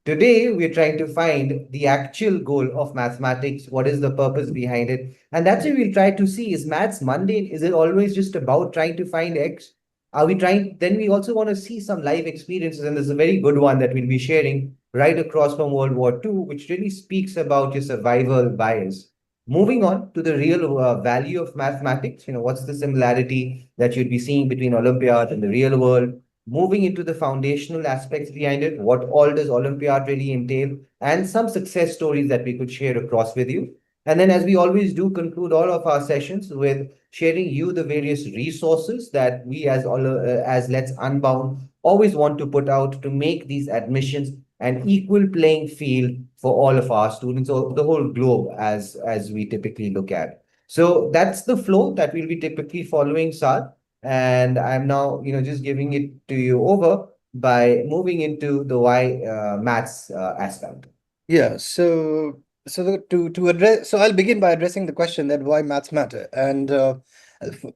Today, we're trying to find the actual goal of mathematics. What is the purpose behind it? And that's what we'll try to see. Is maths mundane? Is it always just about trying to find X? Are we trying? Then we also want to see some live experiences. And there's a very good one that we'll be sharing right across from World War II, which really speaks about your survival bias. Moving on to the real value of mathematics, what's the similarity that you'd be seeing between Olympiad and the real world? Moving into the foundational aspects behind it, what all does Olympiad really entail, and some success stories that we could share across with you. And then, as we always do, conclude all of our sessions with sharing you the various resources that we as Let's Unbound always want to put out to make these admissions an equal playing field for all of our students or the whole globe as we typically look at. So that's the flow that we'll be typically following, Saad. And I'm now, just giving it to you over by moving into the why maths aspect. Yeah, to address, so I'll begin by addressing the question that why maths matter. And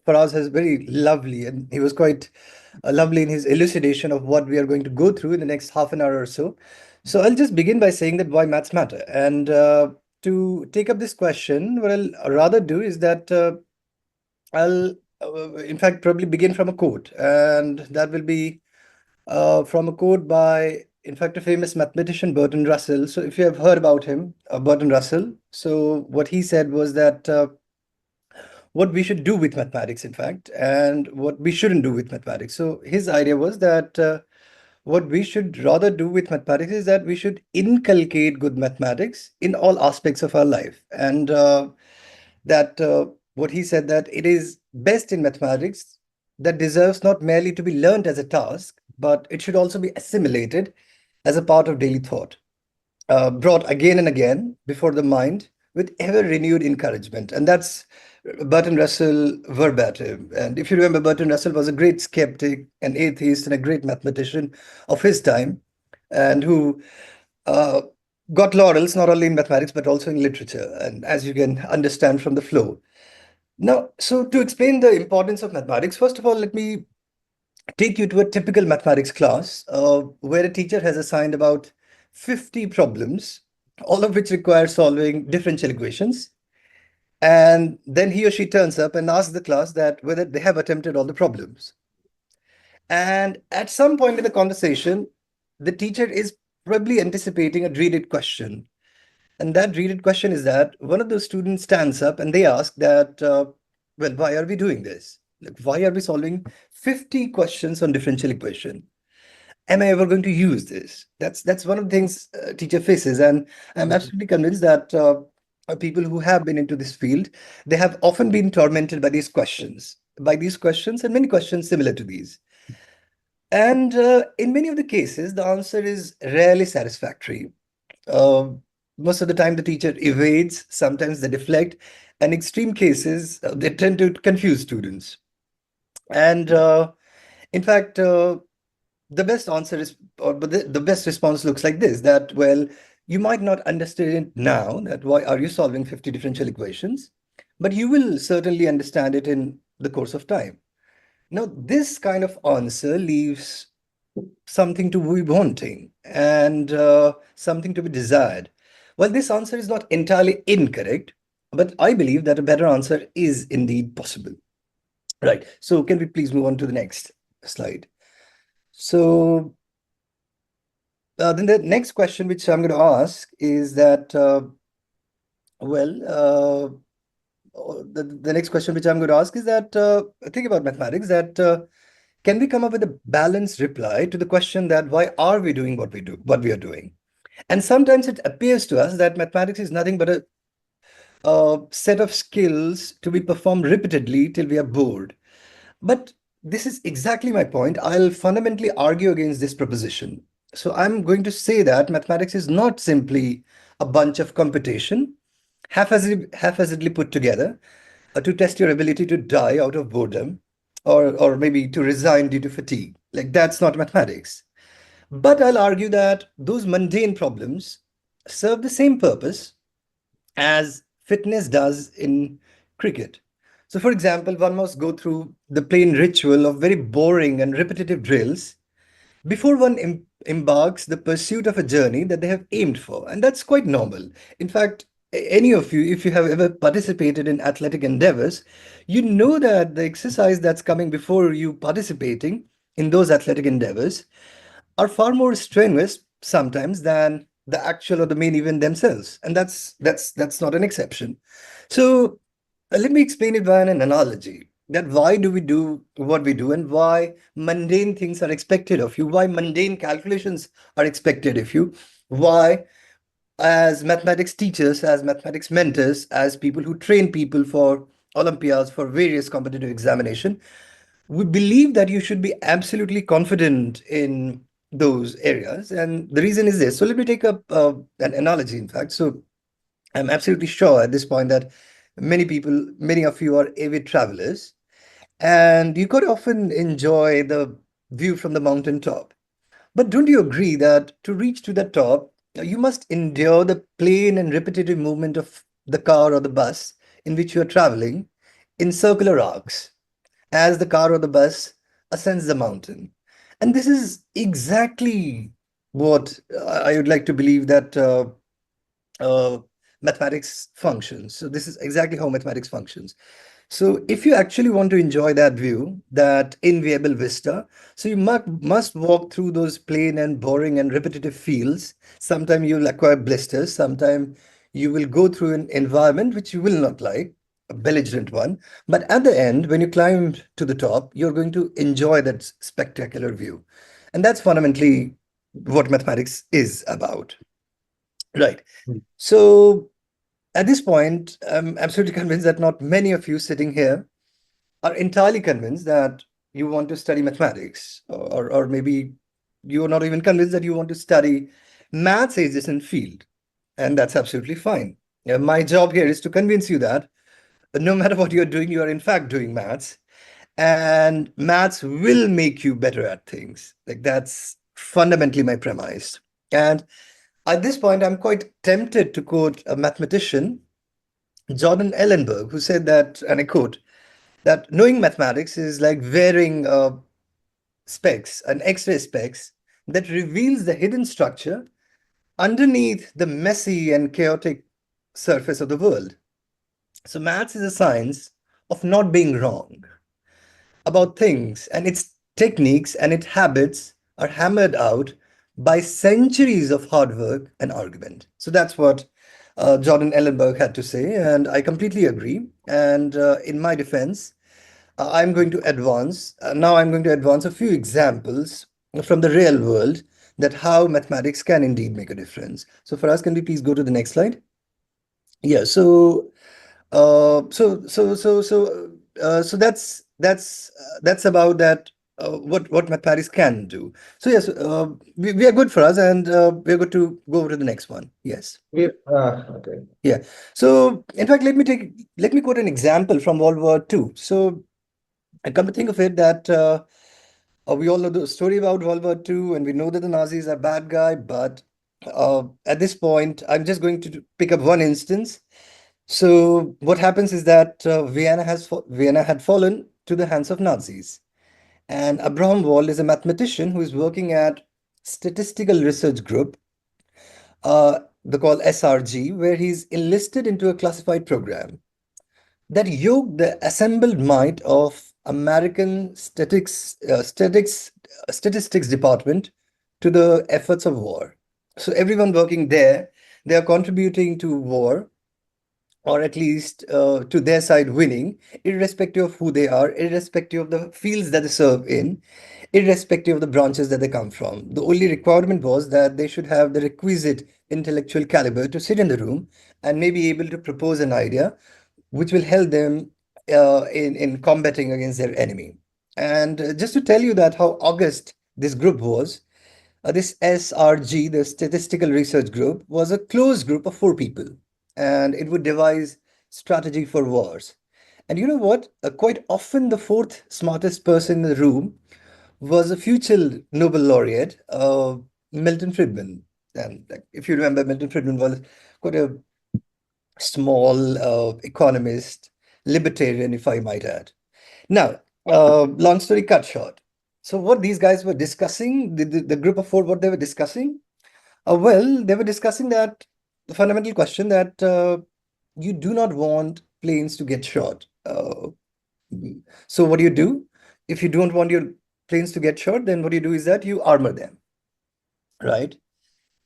Faraz is very lovely, and he was quite lovely in his elucidation of what we are going to go through in the next half an hour or so. So I'll just begin by saying that why maths matter. And to take up this question, what I'll rather do is that I'll, in fact, probably begin from a quote, and that will be from a quote by, in fact, a famous mathematician, Bertrand Russell. So, if you have heard about him, Bertrand Russell, so what he said was that what we should do with mathematics, in fact, and what we shouldn't do with mathematics. So, his idea was that what we should rather do with mathematics is that we should inculcate good mathematics in all aspects of our life. And that what he said that it is best in mathematics that deserves not merely to be learned as a task, but it should also be assimilated as a part of daily thought, brought again and again before the mind with ever renewed encouragement. And that's Bertrand Russell verbatim. And if you remember, Bertrand Russell was a great skeptic, an atheist, and a great mathematician of his time, and who uh, got laurels not only in mathematics but also in literature. And as you can understand from the flow. Now, so to explain the importance of mathematics, first of all, let me take you to a typical mathematics class where a teacher has assigned about 50 problems, all of which require solving differential equations. And then he or she turns up and asks the class that whether they have attempted all the problems. And at some point in the conversation, the teacher is probably anticipating a dreaded question. And that dreaded question is that one of those students stands up and they ask that, well, why are we doing this? Like, why are we solving 50 questions on differential equation? Am I ever going to use this? That's one of the things teacher faces, and I'm absolutely convinced that people who have been into this field, they have often been tormented by these questions, and many questions similar to these. And in many of the cases, the answer is rarely satisfactory. Uh, Most of the time, the teacher evades, sometimes they deflect, and extreme cases, they tend to confuse students. And in fact, the best answer is, or the best response looks like this, that, well, you might not understand it now, that why are you solving 50 differential equations, but you will certainly understand it in the course of time. Now, this kind of answer leaves something to be wanting and something to be desired. Well, this answer is not entirely incorrect, but I believe that a better answer is indeed possible. Right. So, can we please move on to the next slide? So, then the next question which I'm going to ask is that, well, the next question which I'm going to ask is that, think about mathematics, that can we come up with a balanced reply to the question that why are we doing what we are doing? And sometimes it appears to us that mathematics is nothing but a set of skills to be performed repeatedly till we are bored. But this is exactly my point. I'll fundamentally argue against this proposition. So I'm going to say that mathematics is not simply a bunch of computation haphazardly put together to test your ability to die out of boredom or maybe to resign due to fatigue. Like, that's not mathematics. But I'll argue that those mundane problems serve the same purpose as fitness does in cricket. So, for example, one must go through the plain ritual of very boring and repetitive drills before one embarks the pursuit of a journey that they have aimed for. And that's quite normal. In fact, any of you, if you have ever participated in athletic endeavors, you know that the exercise that's coming before you participating in those athletic endeavors are far more strenuous sometimes than the actual or the main event themselves. And that's not an exception. So let me explain it by an analogy that why do we do what we do and why mundane things are expected of you, why mundane calculations are expected of you, why as mathematics teachers, as mathematics mentors, as people who train people for Olympiads, for various competitive examination, we believe that you should be absolutely confident in those areas. And the reason is this. So let me take up an analogy, in fact. So I'm absolutely sure at this point that many people, many of you are avid travelers, and you could often enjoy the view from the mountaintop. But don't you agree that to reach to the top, you must endure the plain and repetitive movement of the car or the bus in which you are traveling in circular arcs as the car or the bus ascends the mountain? And this is exactly what I would like to believe that uh, mathematics functions. So this is exactly how mathematics functions. So if you actually want to enjoy that view, that enviable vista, so you must walk through those plain and boring and repetitive fields. Sometimes you'll acquire blisters, sometimes you will go through an environment which you will not like, a belligerent one. But at the end, when you climb to the top, you're going to enjoy that spectacular view. And that's fundamentally what mathematics is about. Right. So at this point, I'm absolutely convinced that not many of you sitting here are entirely convinced that you want to study mathematics, or maybe you're not even convinced that you want to study maths adjacent field, and that's absolutely fine. My job here is to convince you that no matter what you're doing, you are in fact doing maths, and maths will make you better at things. Like that's fundamentally my premise. And at this point, I'm quite tempted to quote a mathematician, Jordan Ellenberg, who said that, and I quote, that knowing mathematics is like wearing specs, an X-ray specs that reveals the hidden structure underneath the messy and chaotic surface of the world. So maths is a science of not being wrong about things, and its techniques and its habits are hammered out by centuries of hard work and argument. So that's what Jordan Ellenberg had to say, and I completely agree. And in my defense, I'm going to advance a few examples from the real world that how mathematics can indeed make a difference. So for us, can we please go to the next slide? Yeah, so that's about that. What mathematics can do. So yes, we are good for us, and we are good to go over to the next one. Yes. Okay. Yeah. So in fact, let me quote an example from World War II. So I come to think of it that we all know the story about World War II, and we know that the Nazis are bad guy. But at this point, I'm just going to pick up one instance. So what happens is that Vienna had fallen to the hands of Nazis, and Abraham Wald is a mathematician who is working at Statistical Research Group, they call SRG, where he's enlisted into a classified program that yoked the assembled might of American statistics department to the efforts of war. So everyone working there, they are contributing to war, or at least to their side winning, irrespective of who they are, irrespective of the fields that they serve in, irrespective of the branches that they come from. The only requirement was that they should have the requisite intellectual caliber to sit in the room and may be able to propose an idea which will help them in combating against their enemy. And just to tell you that how august this group was, this SRG, the Statistical Research Group, was a closed group of 4 people, and it would devise strategy for wars. And you know what? Quite often, the fourth smartest person in the room was a future Nobel laureate, Milton Friedman. And like, if you remember, Milton Friedman was quite a small economist, libertarian, if I might add. Now, long story cut short. So what these guys were discussing, the group of four, what they were discussing? Well, they were discussing that the fundamental question that you do not want planes to get shot. So what do you do? If you don't want your planes to get shot, then what you do is that you armor them, right?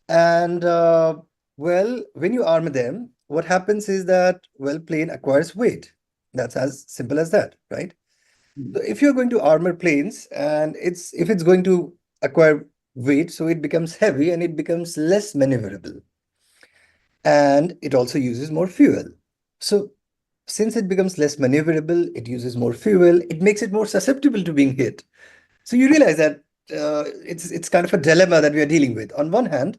And well, when you armor them, what happens is that, well, plane acquires weight. That's as simple as that, right? So if you're going to armor planes and if it's going to acquire weight, so it becomes heavy and it becomes less maneuverable. And it also uses more fuel. So since it becomes less maneuverable, it uses more fuel, it makes it more susceptible to being hit. So you realize that it's kind of a dilemma that we are dealing with. On one hand,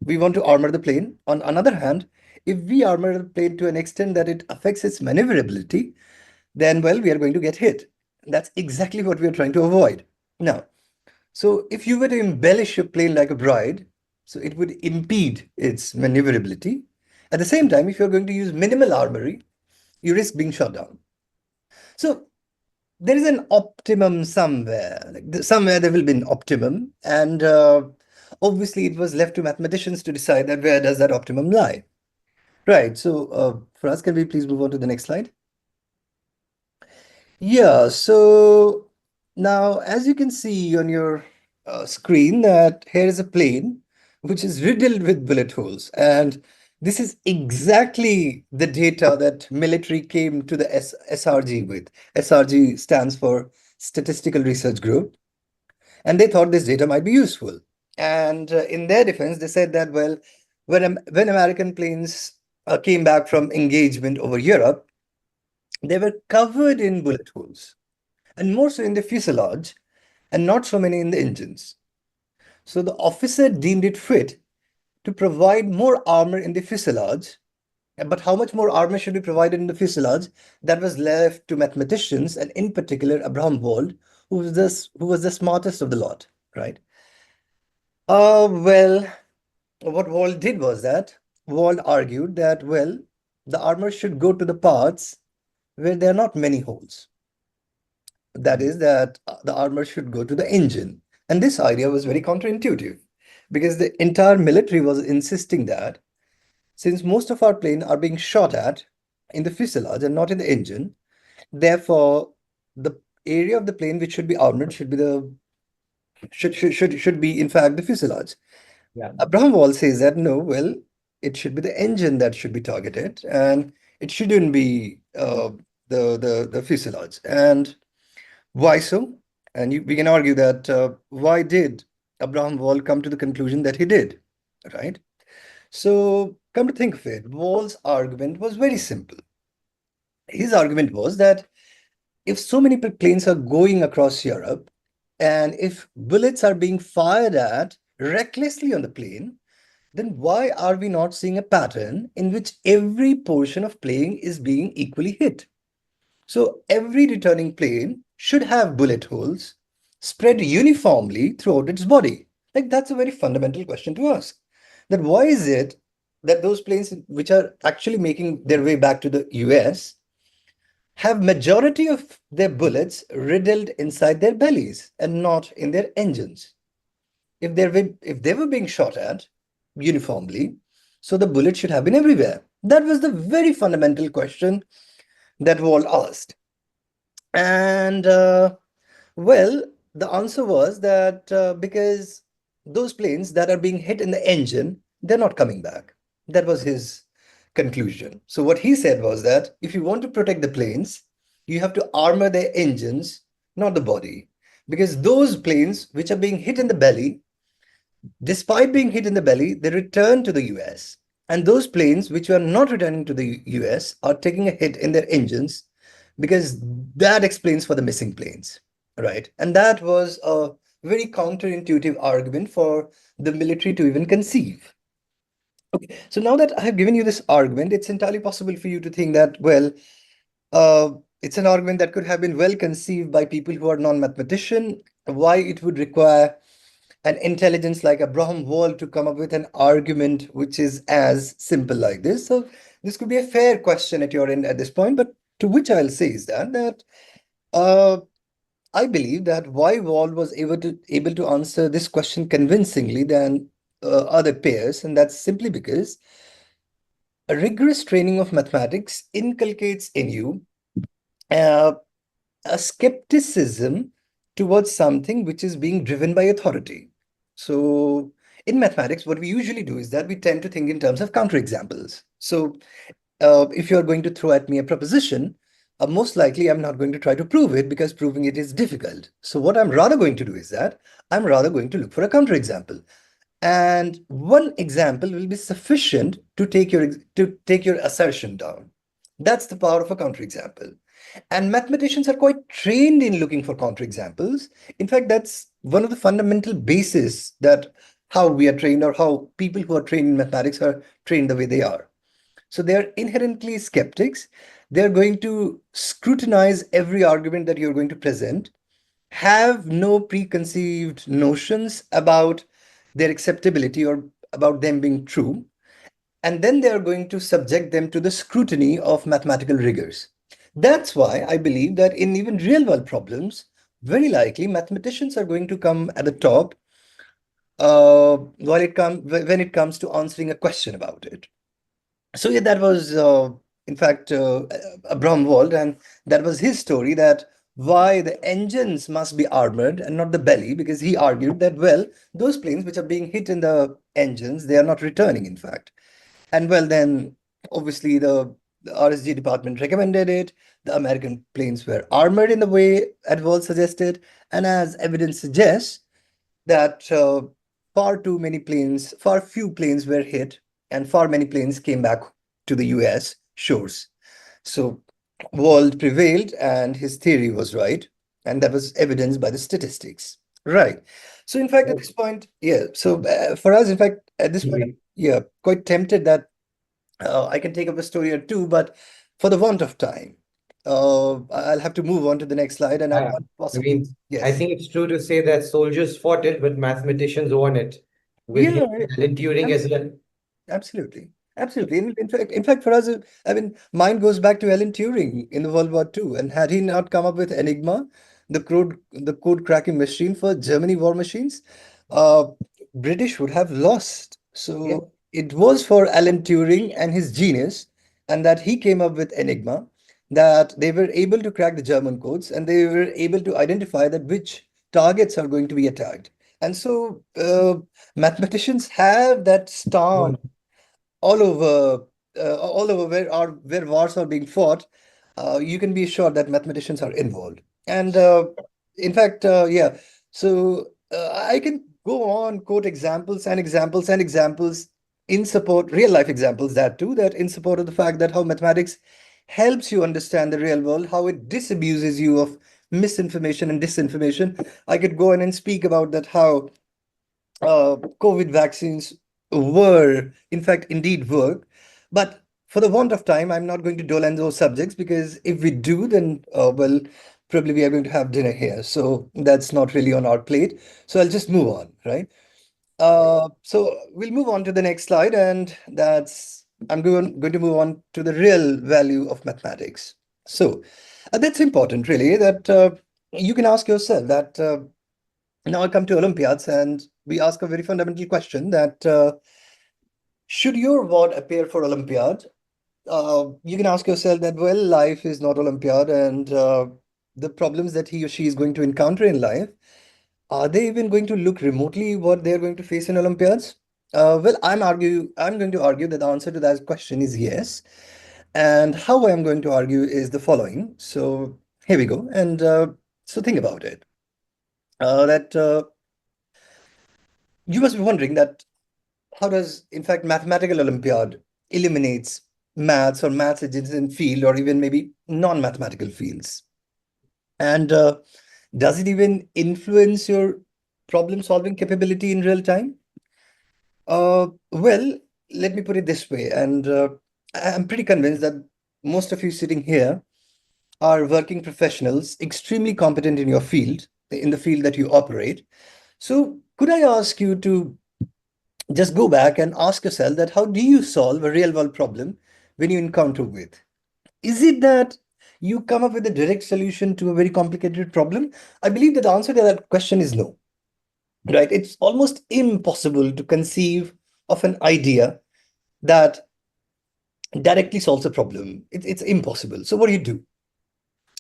we want to armor the plane. On another hand, if we armor the plane to an extent that it affects its maneuverability, then, well, we are going to get hit. That's exactly what we are trying to avoid. Now, so if you were to embellish your plane like a bride, so it would impede its maneuverability. At the same time, if you're going to use minimal armory, you risk being shot down. So there is an optimum somewhere. Somewhere there will be an optimum, and obviously it was left to mathematicians to decide that where does that optimum lie. Right. So for us, can we please move on to the next slide? Yeah, so now as you can see on your screen that here is a plane which is riddled with bullet holes. And this is exactly the data that military came to the SRG with. SRG stands for Statistical Research Group. And they thought this data might be useful. And in their defense, they said that, well, when American planes came back from engagement over Europe, they were covered in bullet holes, and more so in the fuselage, and not so many in the engines. So the officer deemed it fit to provide more armor in the fuselage. But how much more armor should be provided in the fuselage? That was left to mathematicians, and in particular Abraham Wald, who was the smartest of the lot, right? Well, what Wald did was that Wald argued that, well, the armor should go to the parts where there are not many holes. That is, that the armor should go to the engine. And this idea was very counterintuitive because the entire military was insisting that since most of our planes are being shot at in the fuselage and not in the engine, therefore the area of the plane which should be armored should be the should be in fact the fuselage. Yeah. Abraham Wall says that no, well, it should be the engine that should be targeted, and it shouldn't be the fuselage. And why so? And we can argue that why did Abraham Wall come to the conclusion that he did, right? So come to think of it, Wall's argument was very simple. His argument was that if so many planes are going across Europe, and if bullets are being fired at recklessly on the plane, then why are we not seeing a pattern in which every portion of plane is being equally hit? So every returning plane should have bullet holes spread uniformly throughout its body. Like that's a very fundamental question to ask. That why is it that those planes which are actually making their way back to the US have majority of their bullets riddled inside their bellies and not in their engines? If they were being shot at uniformly, so the bullet should have been everywhere. That was the very fundamental question that Wall asked. And well, the answer was that because those planes that are being hit in the engine, they're not coming back. That was his conclusion. So what he said was that if you want to protect the planes, you have to armor their engines, not the body. Because those planes which are being hit in the belly, despite being hit in the belly, they return to the US. And those planes which are not returning to the US are taking a hit in their engines because that explains for the missing planes, right? And that was a very counterintuitive argument for the military to even conceive. Okay, so now that I have given you this argument, it's entirely possible for you to think that, well, uh, it's an argument that could have been well conceived by people who are non-mathematician, why it would require an intelligence like Abraham Wall to come up with an argument which is as simple like this. So this could be a fair question at your end at this point, but to which I'll say is that uh, I believe that why Wald was able to answer this question convincingly than other pairs, and that's simply because a rigorous training of mathematics inculcates in you uh, a skepticism towards something which is being driven by authority. So, in mathematics, what we usually do is that we tend to think in terms of counterexamples. So, if you're going to throw at me a proposition, most likely I'm not going to try to prove it because proving it is difficult. So, what I'm rather going to do is that I'm rather going to look for a counterexample. And one example will be sufficient to take your assertion down. That's the power of a counterexample. And mathematicians are quite trained in looking for counterexamples. In fact, that's one of the fundamental bases that how we are trained, or how people who are trained in mathematics are trained the way they are. So they are inherently skeptics. They're going to scrutinize every argument that you're going to present, have no preconceived notions about their acceptability or about them being true, and then they are going to subject them to the scrutiny of mathematical rigors. That's why I believe that in even real world problems, very likely mathematicians are going to come at the top when it comes to answering a question about it. So yeah, that was in fact Abraham Wald, and that was his story, that why the engines must be armored and not the belly, because he argued that, well, those planes which are being hit in the engines, they are not returning, in fact. And well, then obviously the RSG department recommended it. The American planes were armored in the way Adwald suggested, and as evidence suggests that far few planes were hit, and far many planes came back to the US shores. So Wald prevailed, and his theory was right, and that was evidenced by the statistics. Right. So in fact, at this point, yeah. So for us, in fact, at this point, Mhm. yeah, quite tempted that I can take up a story or two, but for the want of time, I'll have to move on to the next slide, and I I, want I possibly, mean, I yes. think it's true to say that soldiers fought it, but mathematicians won it with him, Yeah, Alan Turing as well. absolutely. Absolutely. In fact, for us, I mean, mine goes back to Alan Turing in the World War II. And had he not come up with Enigma, the code cracking machine for Germany war machines, uh, British would have lost. Yeah. So it was for Alan Turing and his genius, and that he came up with Enigma, that they were able to crack the German codes, and they were able to identify that which targets are going to be attacked. And so mathematicians have that stance Won. all over where wars are being fought. You can be sure that mathematicians are involved. And in fact, yeah. So I can go on, quote examples and examples and examples in support, real life examples, that too, that in support of the fact that how mathematics helps you understand the real world, how it disabuses you of misinformation and disinformation. I could go on and speak about that, how COVID vaccines were, in fact, indeed work. But for the want of time, I'm not going to dwell on those subjects, because if we do, then, well, probably we are going to have dinner here. So that's not really on our plate. So I'll just move on, right? So we'll move on to the next slide, and I'm going to move on to the real value of mathematics. So that's important, really, that you can ask yourself that. Now I come to Olympiads, and we ask a very fundamental question, that should your ward appear for Olympiad? You can ask yourself that, well, life is not Olympiad, and the problems that he or she is going to encounter in life, are they even going to look remotely what they're going to face in Olympiads? Well, I'm going to argue that the answer to that question is yes. And how I'm going to argue is the following. So here we go. And so think about it. That You must be wondering that how does, in fact, mathematical Olympiad eliminates maths or maths adjacent field, or even maybe non-mathematical fields? And does it even influence your problem-solving capability in real time? Well, let me put it this way, and I'm pretty convinced that most of you sitting here are working professionals, extremely competent in your field, in the field that you operate. So could I ask you to just go back and ask yourself that how do you solve a real world problem when you encounter with? Is it that you come up with a direct solution to a very complicated problem? I believe that the answer to that question is no, right? It's almost impossible to conceive of an idea that directly solves a problem. It's impossible. So what do?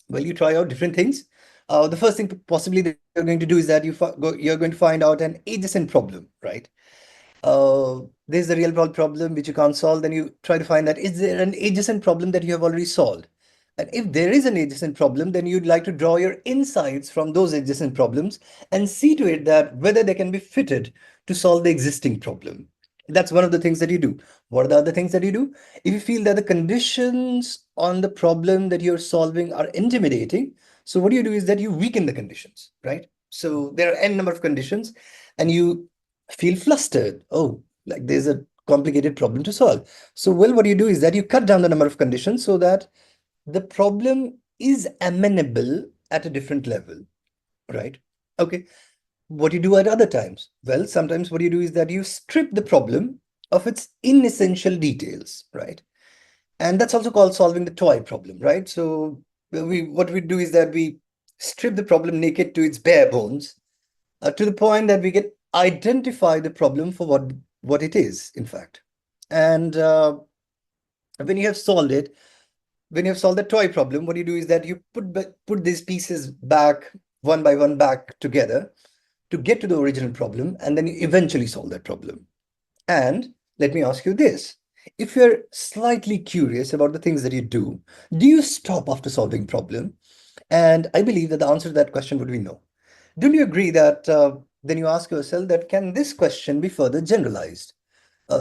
Well, you try out different things. The first thing possibly that you're going to do is that you're going to find out an adjacent problem, right? There's the real world problem which you can't solve, then you try to find that is there an adjacent problem that you have already solved? And if there is an adjacent problem, then you'd like to draw your insights from those adjacent problems and see to it that whether they can be fitted to solve the existing problem. That's one of the things that you do. What are the other things that you do? If you feel that the conditions on the problem that you're solving are intimidating, so what you do is that you weaken the conditions, right? So there are n number of conditions and you feel flustered. Oh, like there's a complicated problem to solve. So, well, what you do is that you cut down the number of conditions so that the problem is amenable at a different level, right? Okay. What you do at other times? Well, sometimes what you do is that you strip the problem of its inessential details, right? And that's also called solving the toy problem, right? So what we do is that we strip the problem naked to its bare bones, to the point that we can identify the problem for what it is, in fact. And when you have solved it, when you have solved the toy problem, what you do is that you put these pieces back one by one back together to get to the original problem, and then you eventually solve that problem. And let me ask you this. If you're slightly curious about the things that do you stop after solving problem? And I believe that the answer to that question would be no. Don't you agree that then you ask yourself that can this question be further generalized?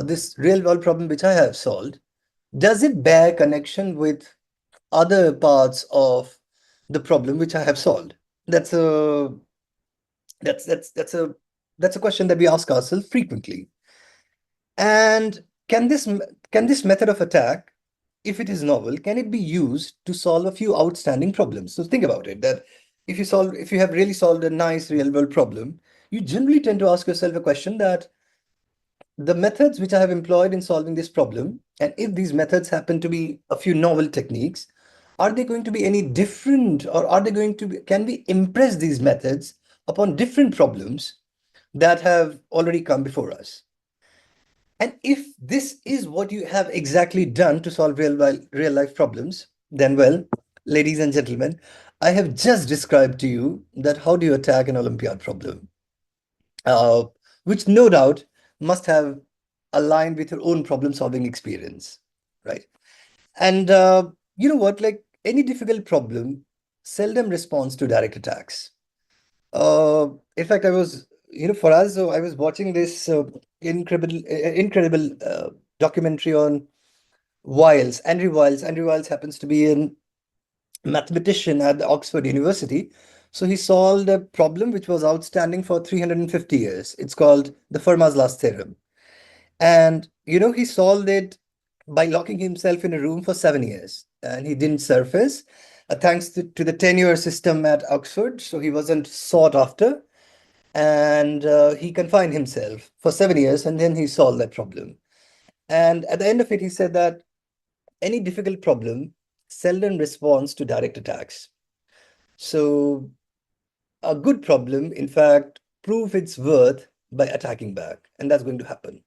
This real world problem which I have solved, does it bear connection with other parts of the problem which I have solved? That's a that's a question that we ask ourselves frequently. And can this method of attack, if it is novel, can it be used to solve a few outstanding problems? So think about it, that if you have really solved a nice real world problem, you generally tend to ask yourself a question that the methods which I have employed in solving this problem, and if these methods happen to be a few novel techniques, are they going to be any different, or are they going to be, can we impress these methods upon different problems that have already come before us? And if this is what you have exactly done to solve real life problems, then well, ladies and gentlemen, I have just described to you that how do you attack an Olympiad problem, uh, which no doubt must have aligned with your own problem solving experience, right? And you know what, like any difficult problem seldom responds to direct attacks. In fact, I was, for us, so I was watching this incredible documentary on Wiles, Andrew Wiles. Andrew Wiles happens to be a mathematician at the Oxford University. So he solved a problem which was outstanding for 350 years. It's called the Fermat's last theorem. And, he solved it by locking himself in a room for 7 years. And he didn't surface, thanks to the tenure system at Oxford. So he wasn't sought after. And he confined himself for 7 years, and then he solved that problem. And at the end of it, he said that any difficult problem seldom responds to direct attacks. So a good problem, in fact, prove its worth by attacking back, and that's going to happen.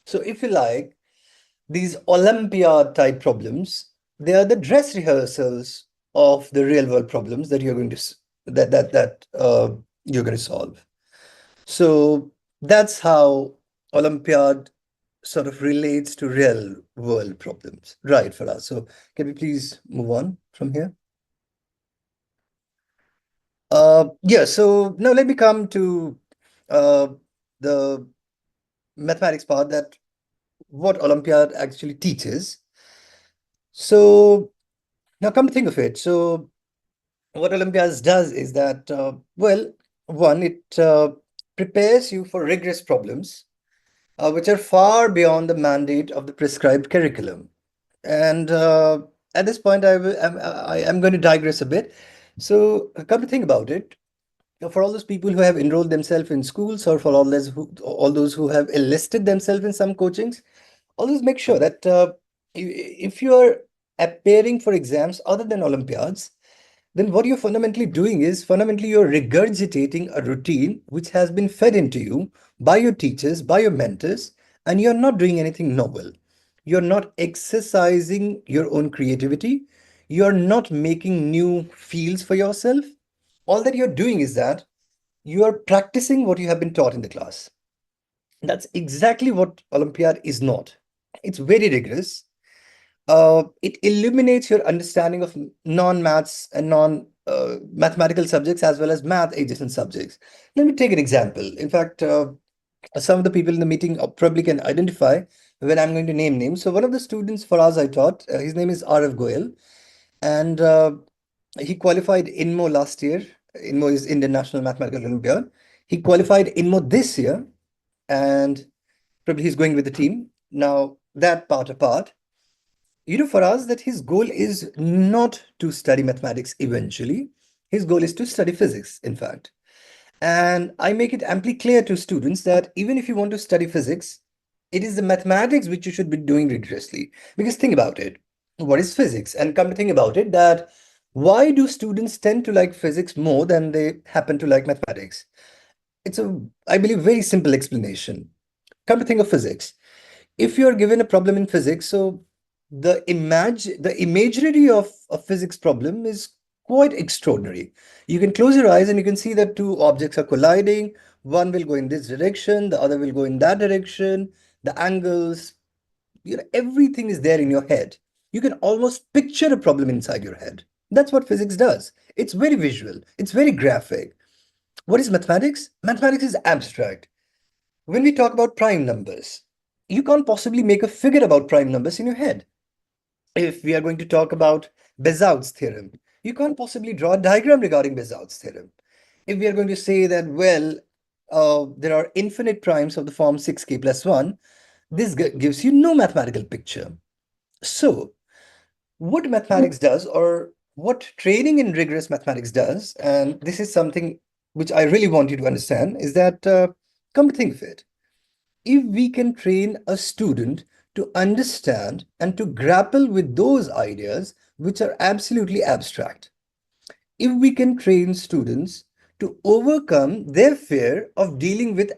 So if you like, these Olympiad type problems, they are the dress rehearsals of the real world problems that you're going to you're going to solve. So that's how Olympiad sort of relates to real world problems, right, for us. So can we please move on from here? Yeah, so now let me come to uh, the mathematics part, that what Olympiad actually teaches. So now come to think of it. So what Olympiad does is that, well, one, it prepares you for rigorous problems, which are far beyond the mandate of the prescribed curriculum. And at this point, I'm going to digress a bit. So come to think about it, for all those people who have enrolled themselves in schools, or for all those who have enlisted themselves in some coachings, always make sure that if you are appearing for exams other than Olympiads, then what you're fundamentally doing is fundamentally you're regurgitating a routine which has been fed into you by your teachers, by your mentors, and you're not doing anything novel. You're not exercising your own creativity. You're not making new fields for yourself. All that you're doing is that you are practicing what you have been taught in the class. That's exactly what Olympiad is not. It's very rigorous. It illuminates your understanding of non-maths and non-mathematical subjects as well as math adjacent subjects. Let me take an example. In fact, some of the people in the meeting probably can identify when I'm going to name names. So one of the students for us I taught, his name is RF Goel, and he qualified INMO last year. INMO is Indian National Mathematical Olympiad. He qualified INMO this year, and probably he's going with the team. Now, that part apart, for us, that his goal is not to study mathematics eventually. His goal is to study physics, in fact. And I make it amply clear to students that even if you want to study physics, it is the mathematics which you should be doing rigorously. Because think about it. What is physics? And come to think about it, that why do students tend to like physics more than they happen to like mathematics? It's a, I believe, very simple explanation. Come to think of physics. If you're given a problem in physics, so the imagery of a physics problem is quite extraordinary. You can close your eyes and you can see that two objects are colliding. One will go in this direction, the other will go in that direction. The angles, everything is there in your head. You can almost picture a problem inside your head. That's what physics does. It's very visual, it's very graphic. What is mathematics? Mathematics is abstract. When we talk about prime numbers, you can't possibly make a figure about prime numbers in your head. If we are going to talk about Bezout's theorem, you can't possibly draw a diagram regarding Bezout's theorem. If we are going to say that, well, there are infinite primes of the form 6k plus 1, this gives you no mathematical picture. So, what mathematics does, or what training in rigorous mathematics does, and this is something which I really want you to understand, is that, come to think of it, if we can train a student to understand and to grapple with those ideas which are absolutely abstract, if we can train students to overcome their fear of dealing with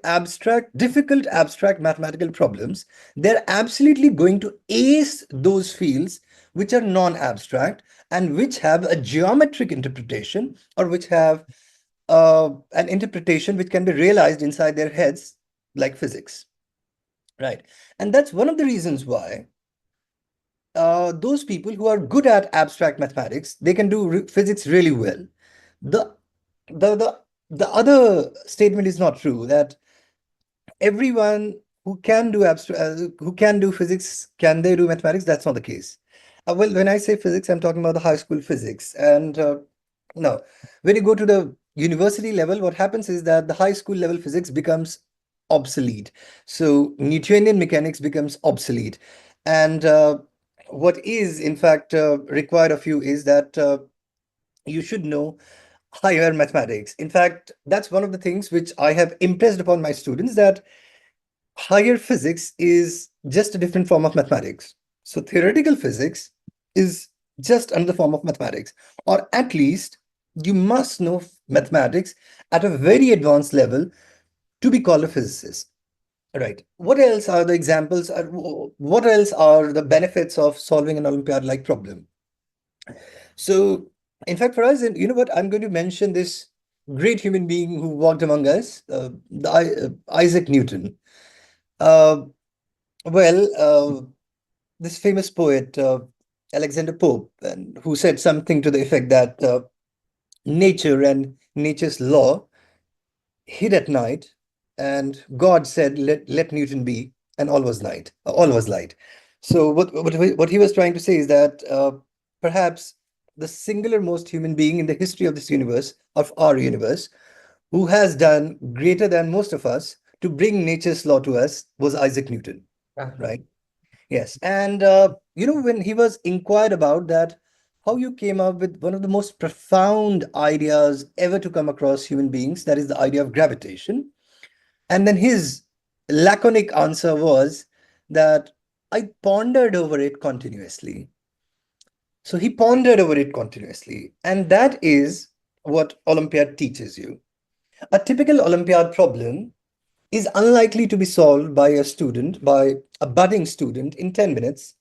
difficult abstract mathematical problems, they're absolutely going to ace those fields which are non-abstract and which have a geometric interpretation, or which have an interpretation which can be realized inside their heads, like physics. Right. And that's one of the reasons why those people who are good at abstract mathematics, they can do physics really well. The, the, the, the other statement is not true, that everyone who can do who can do physics, can they do mathematics? That's not the case. Well, when I say physics, I'm talking about the high school physics. And no, when you go to the university level, what happens is that the high school level physics becomes obsolete. So Newtonian mechanics becomes obsolete. And what is, in fact, required of you is that you should know higher mathematics. In fact, that's one of the things which I have impressed upon my students, that higher physics is just a different form of mathematics. So theoretical physics is just another form of mathematics, or at least you must know mathematics at a very advanced level to be called a physicist. Right. What else are the examples? What else are the benefits of solving an Olympiad-like problem? So, in fact, for us, and you know what, I'm going to mention this great human being who walked among us, Isaac Newton. Uh, this famous poet, Alexander Pope, and who said something to the effect that nature and nature's law hid at night, and God said, let Newton be, and all was night, all was light. So what he was trying to say is that perhaps the singular most human being in the history of this universe, of our universe, who has done greater than most of us to bring nature's law to us, was Isaac Newton, right? Yes. And when he was inquired about that, how you came up with one of the most profound ideas ever to come across human beings, that is the idea of gravitation. And then his laconic answer was that I pondered over it continuously. So he pondered over it continuously. And that is what Olympiad teaches you. A typical Olympiad problem is unlikely to be solved by a student, by a budding student in 10 minutes,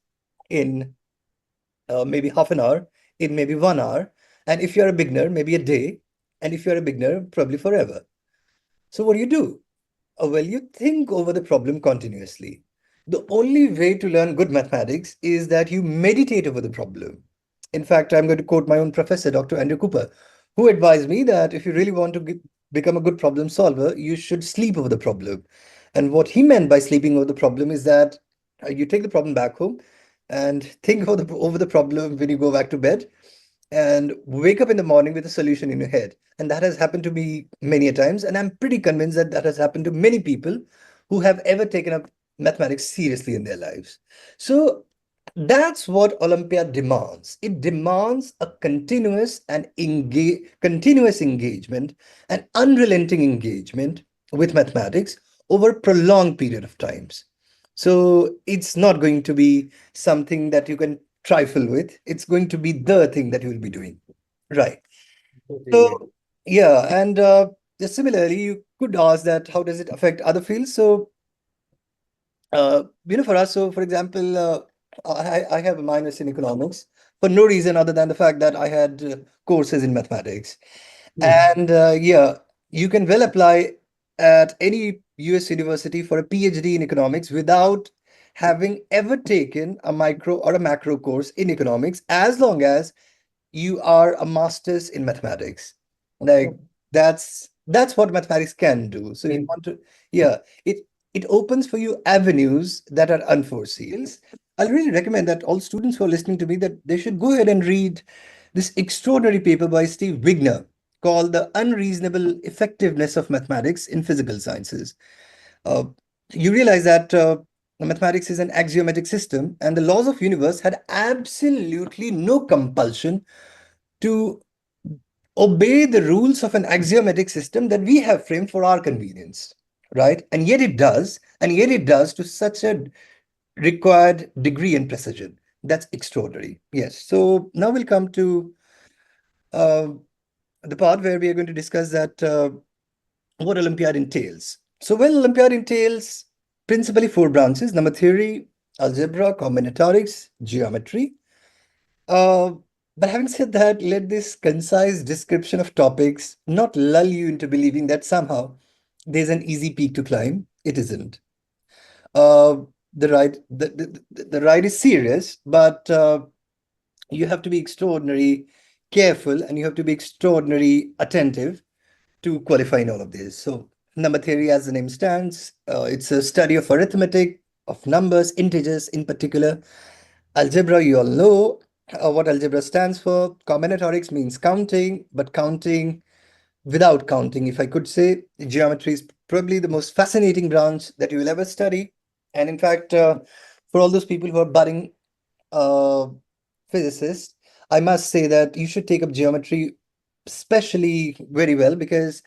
in maybe half an hour, in maybe 1 hour. And if you're a beginner, maybe a day. And if you're a beginner, probably forever. So what do? Well, you think over the problem continuously. The only way to learn good mathematics is that you meditate over the problem. In fact, I'm going to quote my own professor, Dr. Andrew Cooper, who advised me that if you really want to become a good problem solver, you should sleep over the problem. And what he meant by sleeping over the problem is that you take the problem back home and think over the problem when you go back to bed and wake up in the morning with a solution in your head. And that has happened to me many a times. And I'm pretty convinced that that has happened to many people who have ever taken up mathematics seriously in their lives. So that's what Olympiad demands. It demands a continuous engagement and unrelenting engagement with mathematics over a prolonged period of times. So it's not going to be something that you can trifle with. It's going to be the thing that you will be doing. Right. Totally. So yeah, and just similarly, you could ask that how does it affect other fields? So for us, so for example, I have a minus in economics for no reason other than the fact that I had courses in mathematics. Hmm. And yeah, you can well apply at any US university for a PhD in economics without having ever taken a micro or a macro course in economics, as long as you are a master's in mathematics. Like that's what mathematics can do. So if you In- want to, yeah, it it opens for you avenues that are unforeseen. I'll really recommend that all students who are listening to me that they should go ahead and read this extraordinary paper by Steve Wigner called The Unreasonable Effectiveness of Mathematics in Physical Sciences. Uh, you realize that mathematics is an axiomatic system, and the laws of universe had absolutely no compulsion to obey the rules of an axiomatic system that we have framed for our convenience, right? And yet it does to such a required degree and precision. That's extraordinary. Yes. So now we'll come to uh, the part where we are going to discuss that what Olympiad entails. So, well, Olympiad entails principally four branches: number theory, algebra, combinatorics, geometry. Uh, but having said that, let this concise description of topics not lull you into believing that somehow there's an easy peak to climb. It isn't. Uh, the ride is serious, but you have to be extraordinarily careful and you have to be extraordinarily attentive to qualify in all of this. So, number theory, as the name stands, it's a study of arithmetic, of numbers, integers in particular. Algebra, you all know what algebra stands for. Combinatorics means counting, but counting without counting, if I could say. Geometry is probably the most fascinating branch that you will ever study. And in fact, for all those people who are budding uh, physicists, I must say that you should take up geometry especially very well because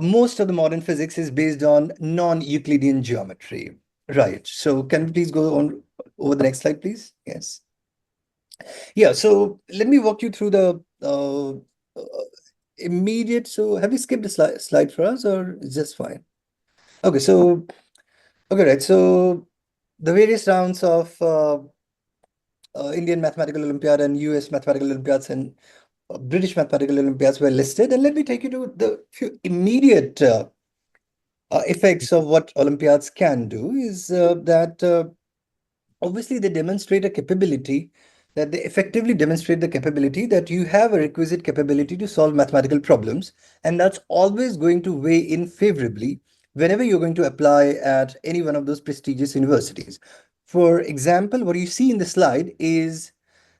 most of the modern physics is based on non-Euclidean geometry. Right. So can we please go on over the next slide, please? Yes. Yeah. So let me walk you through the immediate. So have you skipped the slide for us, or is just fine? Okay. So okay, right. So the various rounds of Indian Mathematical Olympiad and US Mathematical Olympiads and British Mathematical Olympiads were listed, and let me take you to the few immediate effects of what Olympiads can do is that obviously they demonstrate a capability that they effectively demonstrate the capability that you have a requisite capability to solve mathematical problems, and that's always going to weigh in favorably whenever you're going to apply at any one of those prestigious universities. For example, what you see in the slide is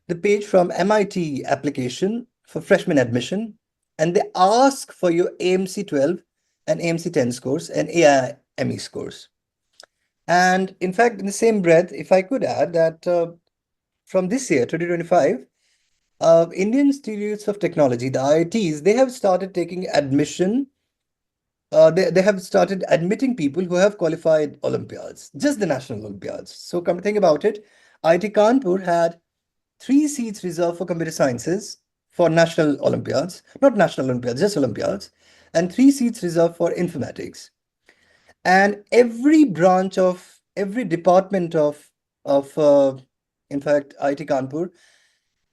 the page from MIT application for freshman admission, and they ask for your AMC 12 and AMC 10 scores and AIME scores. And in fact, in the same breath, if I could add that from this year, 2025, Indian Institutes of Technology, the IITs, they have started taking admission. They have started admitting people who have qualified Olympiads, just the national Olympiads. So come to think about it, IIT Kanpur had three seats reserved for computer sciences for national Olympiads, not national Olympiads, just Olympiads, and three seats reserved for informatics. And every branch of every department of in fact IIT Kanpur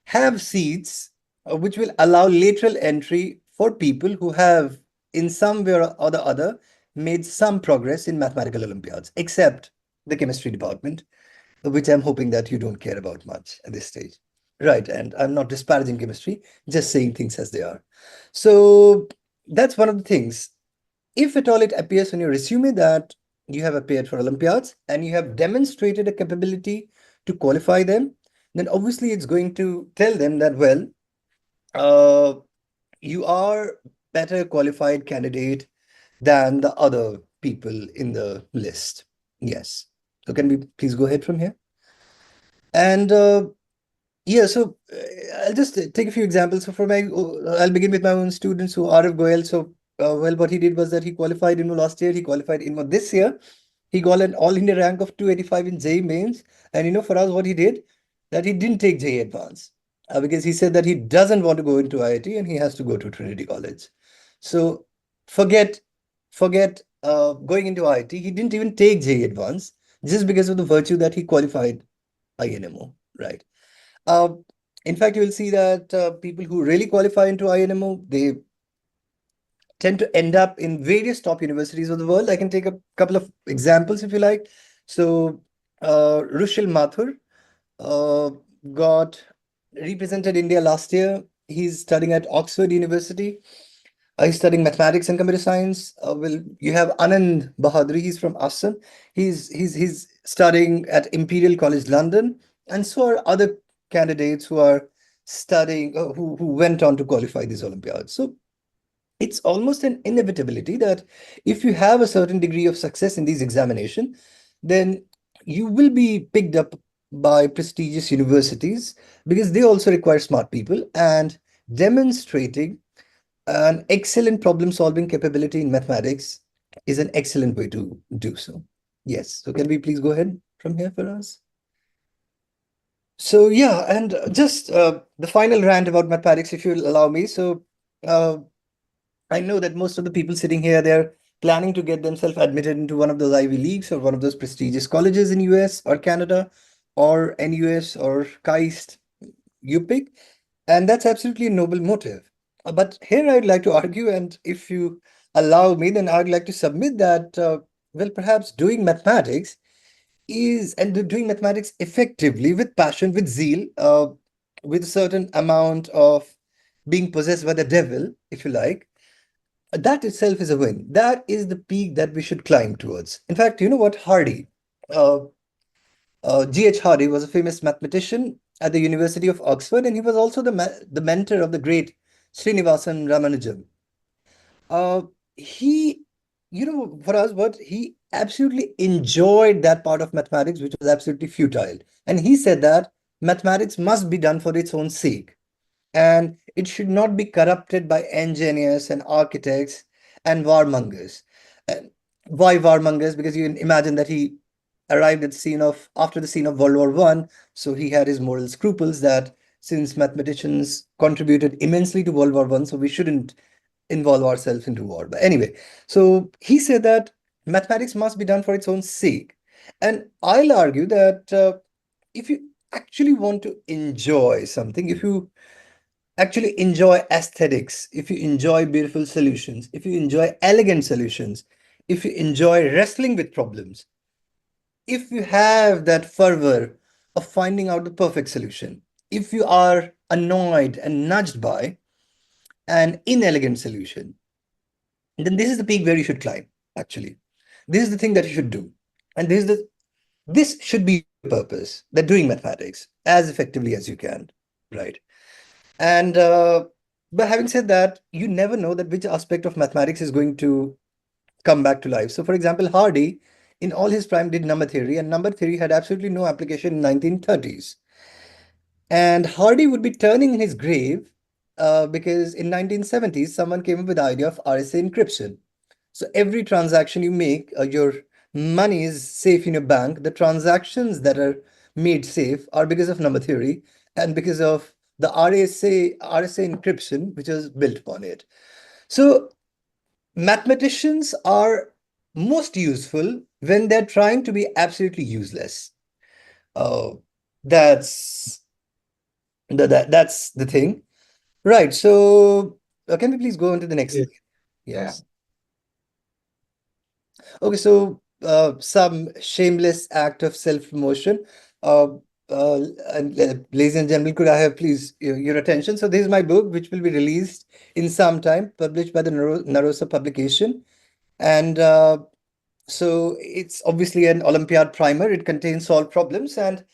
have seats which will allow lateral entry for people who have in some way or the other made some progress in mathematical Olympiads, except the chemistry department, which I'm hoping that you don't care about much at this stage. Right, and I'm not disparaging chemistry, just saying things as they are. So that's one of the things. If at all it appears on your resume that you have appeared for Olympiads and you have demonstrated a capability to qualify them, then obviously it's going to tell them that, well, uh, you are better qualified candidate than the other people in the list. Yes. So can we please go ahead from here? And yeah, so I'll just take a few examples. So I'll begin with my own students who are of Goel. So, well, what he did was that he qualified INMO last year. He qualified INMO this year. He got an all India rank of 285 in JEE mains. And for us, what he did, that he didn't take JEE advance because he said that he doesn't want to go into IIT and he has to go to Trinity College. So forget, forget going into IIT. He didn't even take JEE advance just because of the virtue that he qualified INMO, right? Uh, in fact, you will see that people who really qualify into INMO, they tend to end up in various top universities of the world. I can take a couple of examples if you like. So, Rushil Mathur uh, got represented India last year. He's studying at Oxford University. He's studying mathematics and computer science. Well, you have Anand Bahadri. He's from Assam. He's studying at Imperial College London, and so are other candidates who are studying who went on to qualify these Olympiads. So it's almost an inevitability that if you have a certain degree of success in these examinations, then you will be picked up by prestigious universities because they also require smart people, and demonstrating an excellent problem solving capability in mathematics is an excellent way to do so. Yes. So can we please go ahead from here for us? So yeah, and just the final rant about mathematics, if you'll allow me. So uh, I know that most of the people sitting here, they're planning to get themselves admitted into one of those Ivy Leagues or one of those prestigious colleges in US or Canada or NUS or KAIST, you pick. And that's absolutely a noble motive. But here I'd like to argue, and if you allow me, then I'd like to submit that, well, perhaps doing mathematics effectively with passion, with zeal, with a certain amount of being possessed by the devil, if you like, that itself is a win. That is the peak that we should climb towards. In fact, you know what? Uh, G.H. Hardy was a famous mathematician at the University of Oxford, and he was also the mentor of the great Srinivasan Ramanujan. Uh, he, for us, what he absolutely enjoyed that part of mathematics, which was absolutely futile. And he said that mathematics must be done for its own sake, and it should not be corrupted by engineers and architects and warmongers. And why warmongers? Because you can imagine that he arrived at the scene of after the scene of World War One, so he had his moral scruples that since mathematicians contributed immensely to World War One, so we shouldn't involve ourselves into war. But anyway, so he said that mathematics must be done for its own sake, and I'll argue that if you actually want to enjoy something, if you actually enjoy aesthetics, if you enjoy beautiful solutions, if you enjoy elegant solutions, if you enjoy wrestling with problems, if you have that fervor of finding out the perfect solution, if you are annoyed and nudged by an inelegant solution, then this is the peak where you should climb, actually. This is the thing that you should do. And this should be your purpose, that doing mathematics as effectively as you can, right? And but having said that, you never know that which aspect of mathematics is going to come back to life. So, for example, Hardy, in all his prime, did number theory, and number theory had absolutely no application in 1930s. And Hardy would be turning in his grave because in 1970s, someone came up with the idea of RSA encryption. So every transaction you make, your money is safe in your bank. The transactions that are made safe are because of number theory. and because of the RSA encryption, which was built upon it. So mathematicians are most useful when they're trying to be absolutely useless. Uh, that's that's the thing. Right. So can we please go on to the next Yes. slide? Yeah. Yes. Okay, so some shameless act of self-promotion. Uh, Ladies and gentlemen, could I have please your attention? So this is my book, which will be released in some time, published by the Narosa publication. And so it's obviously an Olympiad primer. It contains solved problems. And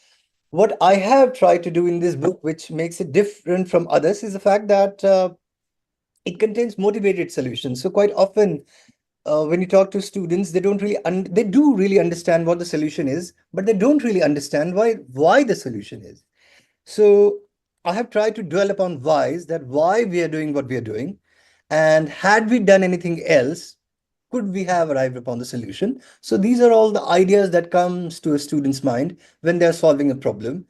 what I have tried to do in this book, which makes it different from others, is the fact that it contains motivated solutions. So quite often when you talk to students, they don't really they do really understand what the solution is, but they don't really understand why the solution is. So I have tried to dwell upon whys, that why we are doing what we are doing, and had we done anything else, could we have arrived upon the solution? So these are all the ideas that comes to a student's mind when they're solving a problem,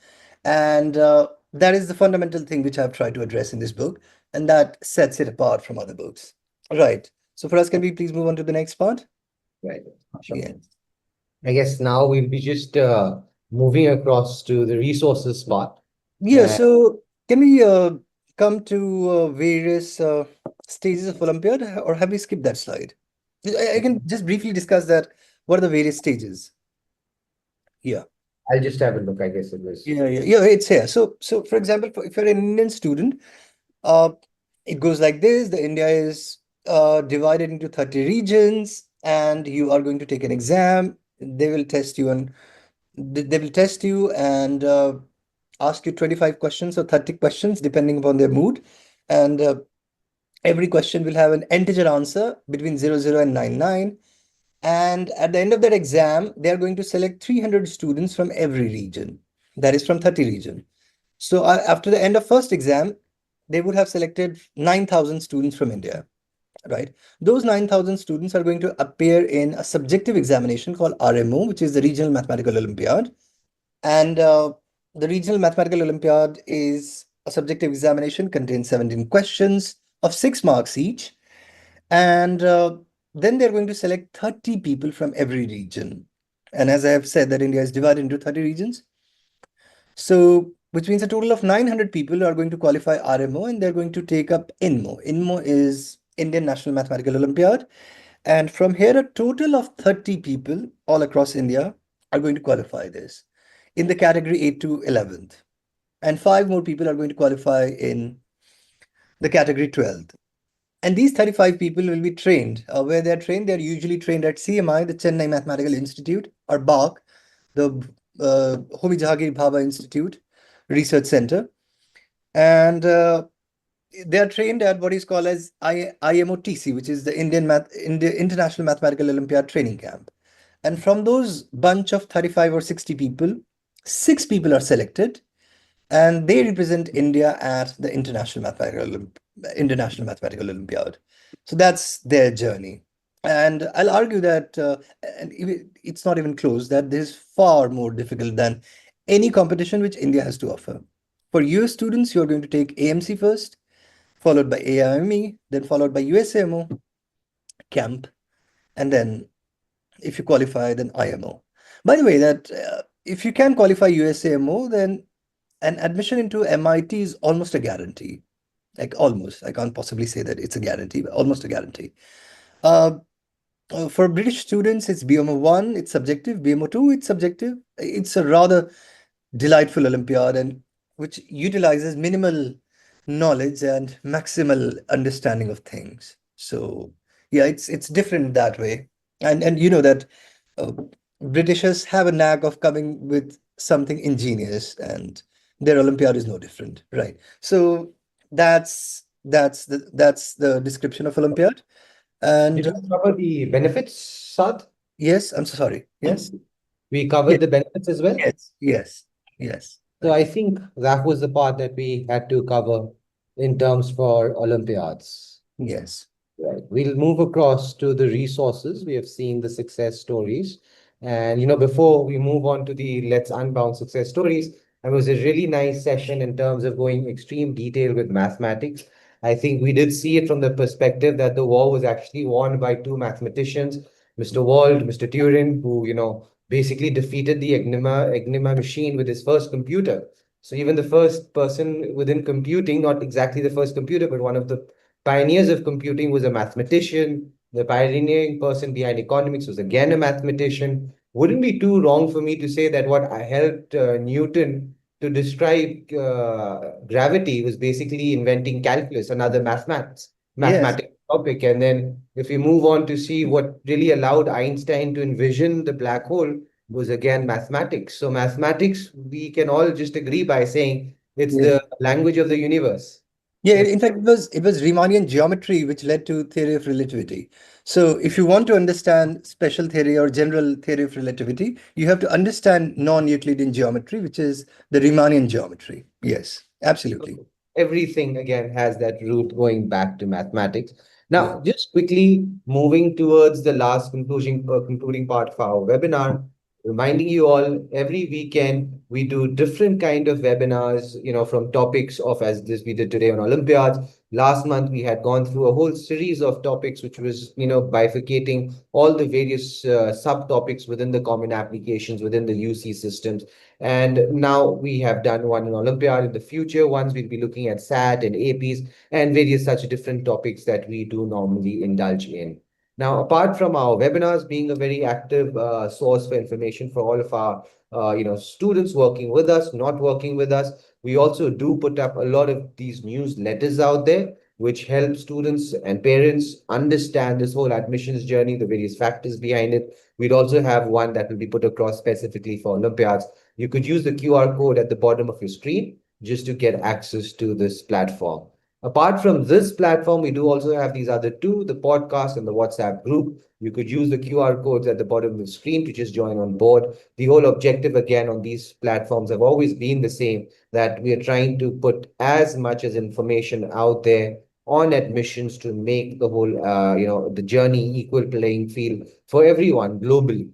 and that is the fundamental thing which I've tried to address in this book, and that sets it apart from other books. Right. So for us, can we please move on to the next part? Right. Sure. Yeah. I guess now we'll be just moving across to the resources part. Yeah, so can we come to various stages of Olympiad, or have we skipped that slide? I can just briefly discuss that. What are the various stages? Yeah. I'll just have a look. I guess it was. Yeah, it's here. So for example, if you're an Indian student, uh, it goes like this. The India is divided into 30 regions, and you are going to take an exam. They will test you on, they will test you and ask you 25 questions or 30 questions, depending upon their mood. And every question will have an integer answer between 00 and 99. And at the end of that exam, they are going to select 300 students from every region. That is from 30 region. So after the end of first exam, they would have selected 9,000 students from India, right? Those 9,000 students are going to appear in a subjective examination called RMO, which is the Regional Mathematical Olympiad. And the Regional Mathematical Olympiad is a subjective examination, contains 17 questions of 6 marks each. And then they're going to select 30 people from every region. And as I have said, that India is divided into 30 regions. So, which means a total of 900 people are going to qualify RMO, and they're going to take up INMO. INMO is Indian National Mathematical Olympiad. And from here, a total of 30 people all across India are going to qualify this in the category 8 to 11th. And 5 more people are going to qualify in the category 12th. And these 35 people will be trained. Where they're trained, they're usually trained at CMI, the Chennai Mathematical Institute, or BARC, the Homi Jahangir Bhabha Institute Research Center. And they are trained at what is called as IMOTC, which is the International Mathematical Olympiad Training Camp. And from those bunch of 35 or 60 people, 6 people are selected, and they represent India at the International Mathematical Olympiad. So that's their journey. And I'll argue that, and it's not even close, that this is far more difficult than any competition which India has to offer. For US students, you're going to take AMC first, followed by AIME, then followed by USAMO, camp, and then if you qualify, then IMO. By the way, that if you can qualify USAMO, then an admission into MIT is almost a guarantee. Like almost, I can't possibly say that it's a guarantee, but almost a guarantee. Uh, for British students, it's BMO 1, it's subjective. BMO 2, it's subjective. It's a rather delightful Olympiad, and which utilizes minimal knowledge and maximal understanding of things. So yeah, it's different that way. And you know that uh, Britishers have a knack of coming with something ingenious, and their Olympiad is no different, right? So that's the description of Olympiad. And Did we cover the benefits, Sad? yes, I'm so sorry. Yes, We covered yes, the benefits as well. yes. So Right. I think that was the part that we had to cover in terms for Olympiads. Yes. Right. We'll move across to the resources. We have seen the success stories. And, before we move on to the Let's Unbound success stories, It was a really nice session in terms of going extreme detail with mathematics. I think we did see it from the perspective that the war was actually won by two mathematicians, Mr. Wald, Mr. Turing, who, basically defeated the Enigma machine with his first computer. So even the first person within computing, not exactly the first computer, but one of the pioneers of computing was a mathematician. The pioneering person behind economics was again a mathematician. Wouldn't be too wrong for me to say that what I helped Newton to describe gravity was basically inventing calculus, another Yes. mathematical topic. And then if we move on to see what really allowed Einstein to envision the black hole was again mathematics. So mathematics, we can all just agree by saying it's Yes. the language of the universe. Yeah, It's in fact, it was Riemannian geometry which led to theory of relativity. So, if you want to understand special theory or general theory of relativity, you have to understand non-Euclidean geometry, which is the Riemannian geometry. Yes, absolutely. everything again has that root going back to mathematics. Yeah. Now, just quickly moving towards the last concluding part of our webinar, reminding you all every weekend we do different kind of webinars, from topics of as this we did today on Olympiads. Last month we had gone through a whole series of topics, which was bifurcating all the various subtopics within the common applications within the UC systems. And now we have done one in Olympiad. In the future ones, we'll be looking at SAT and APs and various such different topics that we do normally indulge in. Now, apart from our webinars being a very active source for information for all of our students working with us, not working with us, we also do put up a lot of these newsletters out there, which help students and parents understand this whole admissions journey, the various factors behind it. We'd also have one that will be put across specifically for Olympiads. You could use the QR code at the bottom of your screen just to get access to this platform. Apart from this platform, we do also have these other two, the podcast and the WhatsApp group. You could use the QR codes at the bottom of the screen to just join on board. The whole objective, again, on these platforms have always been the same, that we are trying to put as much as information out there on admissions to make the whole, the journey equal playing field for everyone globally.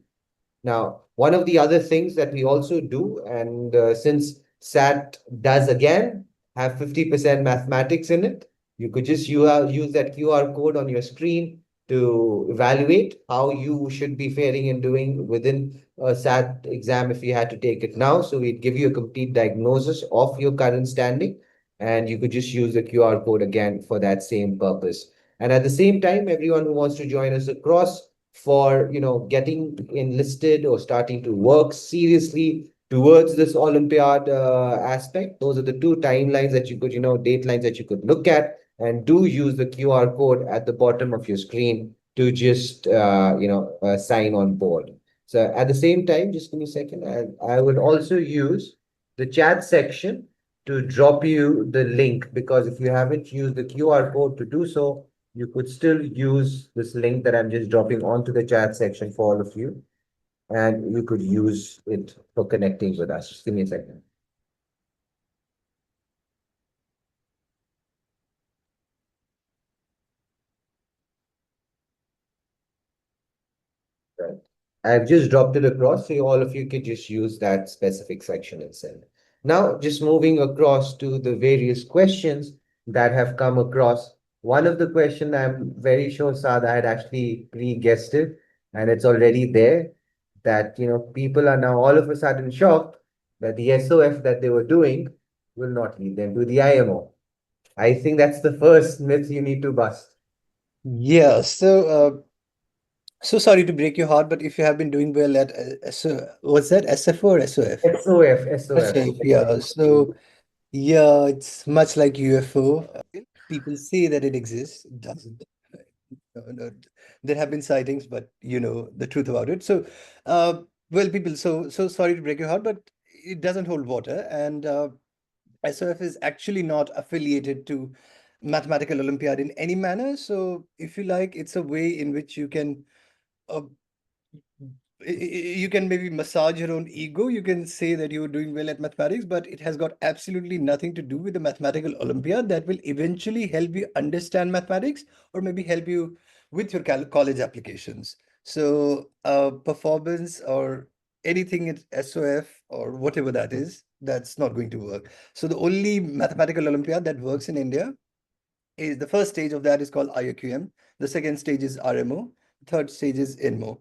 Now, one of the other things that we also do, and since SAT does again have 50% mathematics in it, you could just use that QR code on your screen to evaluate how you should be faring and doing within a SAT exam if you had to take it now. So we'd give you a complete diagnosis of your current standing, and you could just use the QR code again for that same purpose. And at the same time, everyone who wants to join us across for getting enlisted or starting to work seriously towards this Olympiad aspect. Those are the two timelines that you could, datelines that you could look at, and do use the QR code at the bottom of your screen to just sign on board. So at the same time, just give me a second. I would also use the chat section to drop you the link, because if you haven't used the QR code to do so, you could still use this link that I'm just dropping onto the chat section for all of you, and you could use it for connecting with us. Just give me a second. Right. I've just dropped it across, so all of you could just use that specific section and send. Now, just moving across to the various questions that have come across. One of the question I'm very sure Sada had actually pre-guessed it, and it's already there, that people are now all of a sudden shocked that the SOF that they were doing will not lead them to the IMO. I think that's the first myth you need to bust. Yeah. So sorry to break your heart, but if you have been doing well at what's that, SFO or SOF? SOF, SOF. SOF, yeah. So yeah, it's much like UFO. People say that it exists. It doesn't. No, there have been sightings, but you know the truth about it. So, well, people. So sorry to break your heart, but it doesn't hold water, and SOF is actually not affiliated to Mathematical Olympiad in any manner. So, if you like, it's a way in which you can uh, you can maybe massage your own ego. You can say that you're doing well at mathematics, but it has got absolutely nothing to do with the mathematical Olympiad that will eventually help you understand mathematics or maybe help you with your college applications. So, performance or anything at SOF or whatever that is, that's not going to work. So the only mathematical Olympiad that works in India is the first stage of that is called IOQM. The second stage is RMO. Third stage is INMO.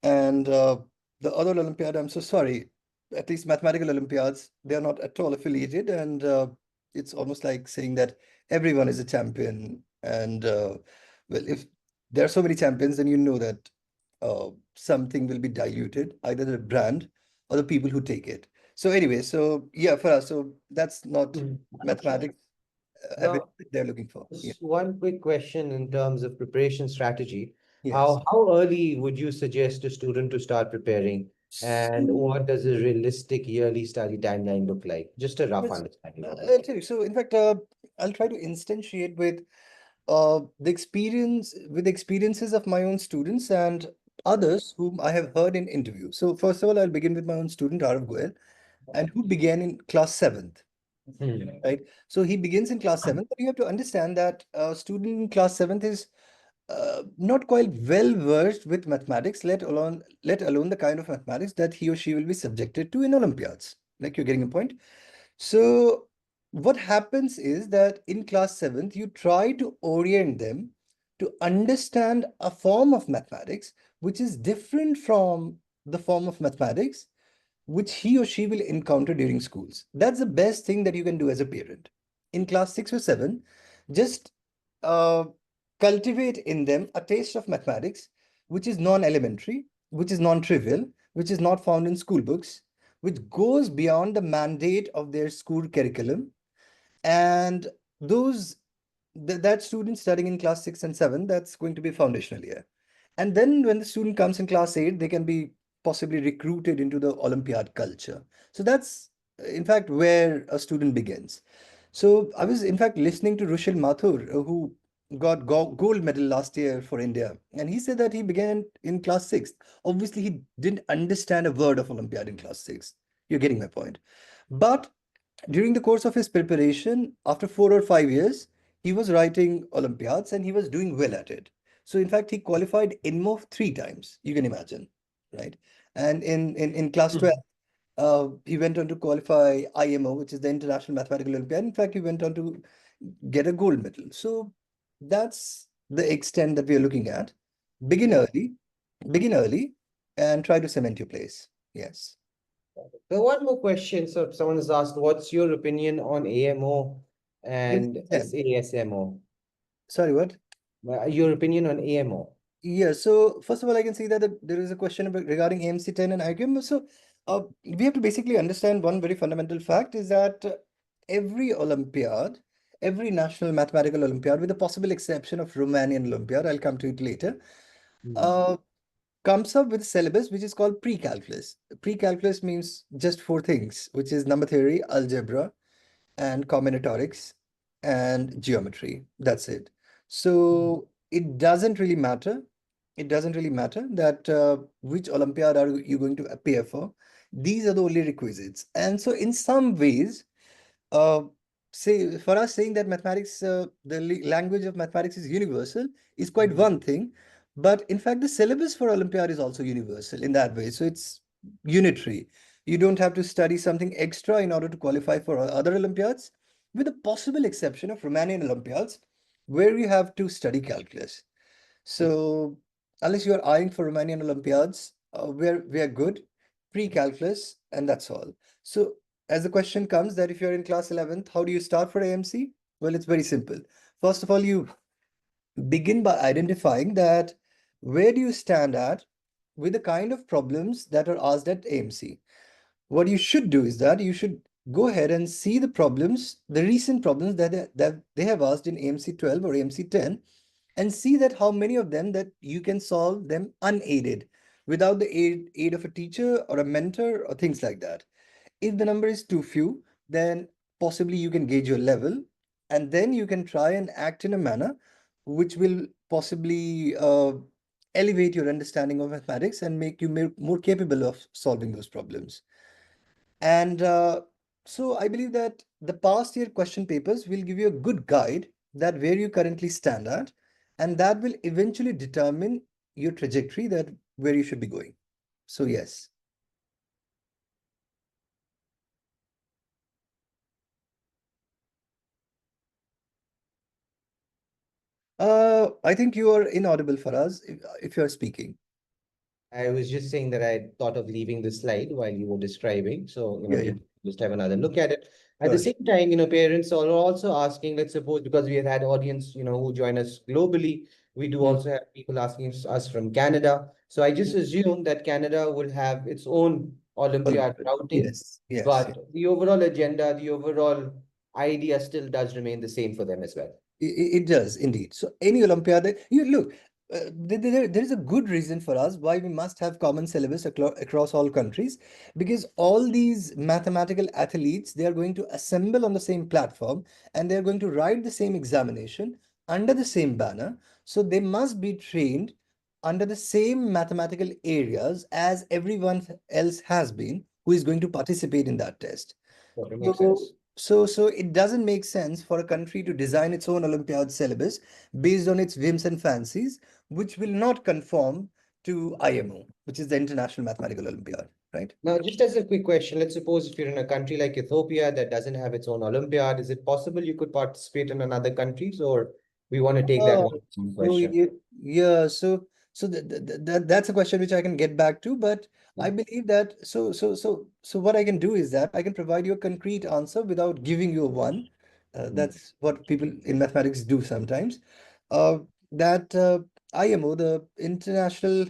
And the other Olympiad, I'm so sorry, at least mathematical Olympiads, they are not at all affiliated. And it's almost like saying that everyone is a champion. And well, if there are so many champions, then you know that something will be diluted, either the brand or the people who take it. So anyway, so yeah, for us, so that's not Mm. mathematics Now, they're looking for. Yeah. just one quick question in terms of preparation strategy. Yes. How early would you suggest a student to start preparing? And So, what does a realistic yearly study timeline look like? Just a rough yes, understanding of I'll it. tell you. So, in fact, I'll try to instantiate with the experiences of my own students and others whom I have heard in interviews. So, first of all, I'll begin with my own student, Arav Goel, and who began in class seventh. Hmm. Right. So he begins in class seventh, but you have to understand that a student in class seventh is not quite well versed with mathematics, let alone the kind of mathematics that he or she will be subjected to in Olympiads. Like you're getting a point. So what happens is that in class seventh, you try to orient them to understand a form of mathematics which is different from the form of mathematics which he or she will encounter during schools. That's the best thing that you can do as a parent. In class six or seven, just uh, cultivate in them a taste of mathematics, which is non-elementary, which is non-trivial, which is not found in school books, which goes beyond the mandate of their school curriculum. And those that student studying in class six and seven, that's going to be foundational year. And then when the student comes in class eight, they can be possibly recruited into the Olympiad culture. So that's, in fact, where a student begins. So I was, in fact, listening to Rushil Mathur, who got gold medal last year for India. And he said that he began in class six. Obviously, he didn't understand a word of Olympiad in class six. You're getting my point. But during the course of his preparation, after 4 or 5 years, he was writing Olympiads and he was doing well at it. So, in fact, he qualified INMO 3 times, you can imagine, right? And in class 12, he went on to qualify IMO, which is the International Mathematical Olympiad. In fact, he went on to get a gold medal. So, that's the extent that we are looking at. Begin Yeah. early, begin early, and try to cement your place. Yes. So one more question. So someone has asked, what's your opinion on AMO and MC10. SASMO? Sorry, what? Your opinion on AMO? Yeah, so first of all, I can see that there is a question about regarding AMC10 and IQM. So we have to basically understand one very fundamental fact is that every Olympiad, every national mathematical Olympiad, with the possible exception of Romanian Olympiad, I'll come to it later, Hmm. uh, comes up with a syllabus which is called pre-calculus. Pre-calculus means just four things, which is number theory, algebra, and combinatorics and geometry. That's it. So it doesn't really matter. It doesn't really matter that which Olympiad are you going to appear for. These are the only requisites. And so in some ways, uh, say for us saying that mathematics, the language of mathematics is universal is quite one thing. But in fact, the syllabus for Olympiad is also universal in that way. So it's unitary. You don't have to study something extra in order to qualify for other Olympiads, with the possible exception of Romanian Olympiads, where you have to study calculus. So unless you are eyeing for Romanian Olympiads, we're good, pre-calculus, and that's all. So as the question comes that if you're in class 11th, how do you start for AMC? Well, it's very simple. First of all, you begin by identifying that where do you stand at with the kind of problems that are asked at AMC. What you should do is that you should go ahead and see the problems, the recent problems that they have asked in AMC 12 or AMC 10, and see that how many of them that you can solve them unaided without the aid of a teacher or a mentor or things like that. If the number is too few, then possibly you can gauge your level, and then you can try and act in a manner which will possibly elevate your understanding of mathematics and make you more capable of solving those problems. And so I believe that the past year question papers will give you a good guide that where you currently stand at, and that will eventually determine your trajectory that where you should be going. So yes. I think you are inaudible for us if you're speaking. I was just saying that I thought of leaving the slide while you were describing. So, Yeah, yeah. we just have another look at it. At the Sure. same time, parents are also asking, let's suppose, because we have had audience, who join us globally, we do Mm, also have people asking us from Canada. So I just mm. assume that Canada will have its own Olympiad Olympiad. routing, Yes, yes. but the overall agenda, the overall idea still does remain the same for them as well. It does indeed. So any Olympiad, you look, there is a good reason for us why we must have common syllabus across all countries, because all these mathematical athletes, they are going to assemble on the same platform and they are going to write the same examination under the same banner. So they must be trained under the same mathematical areas as everyone else has been who is going to participate in that test. That makes So, sense. so it doesn't make sense for a country to design its own Olympiad syllabus based on its whims and fancies, which will not conform to IMO, which is the International Mathematical Olympiad, right? Now, just as a quick question, let's suppose if you're in a country like Ethiopia that doesn't have its own Olympiad, is it possible you could participate in another countries, or we want to take that Oh, one so question? yeah, so that's a question which I can get back to, but I believe that so what I can do is that I can provide you a concrete answer without giving you a one. Mm. That's what people in mathematics do sometimes. Uh, that IMO, the International